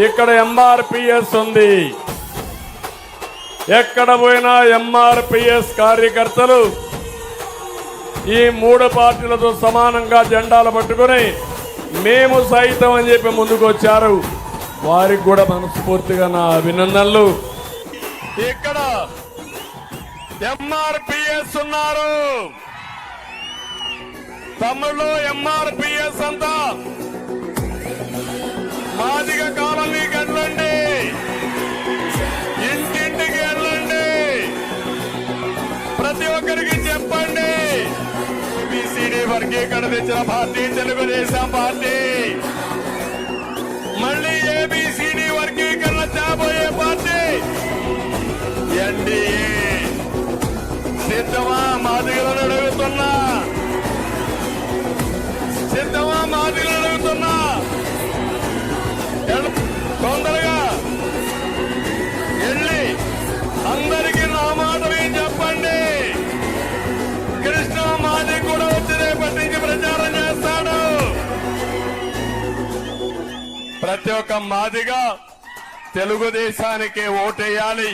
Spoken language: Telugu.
ఇక్కడ ఎంఆర్పిఎస్ ఉంది. ఎక్కడ పోయినా ఎంఆర్పిఎస్ కార్యకర్తలు ఈ 3 పార్టీలతో సమానంగా జెండాలు పట్టుకుని మేము సైతం అని చెప్పి ముందుకు వచ్చారు. వారికి కూడా మనస్ఫూర్తిగా నా అభినందనలు. ఇక్కడ ఎంఆర్పిఎస్ ఉన్నారు. తమిళలో ఎంఆర్పిఎస్ అంతా మాదిగ కాలనీకి వెళ్ళండి, ఇంటింటికి వెళ్ళండి, ప్రతి ఒక్కరికి చెప్పండి. ఏబిసిడి వర్గీకరణ తెచ్చిన పార్టీ తెలుగుదేశం పార్టీ. మళ్ళీ ఏబిసిడి వర్గీకరణ చేయబోయే పార్టీ ఎన్డీఏ. సిద్ధమా మాదిగలను అడుగుతున్నా, సిద్ధమా మాదిగలను అడుగుతున్నా. తొందరగా వెళ్ళి అందరికీ నా మాటమే చెప్పండి. కృష్ణ మాది కూడా వచ్చి రేపటి నుంచి ప్రచారం చేస్తాడు. ప్రతి ఒక్క మాదిగా తెలుగుదేశానికి ఓటేయాలి.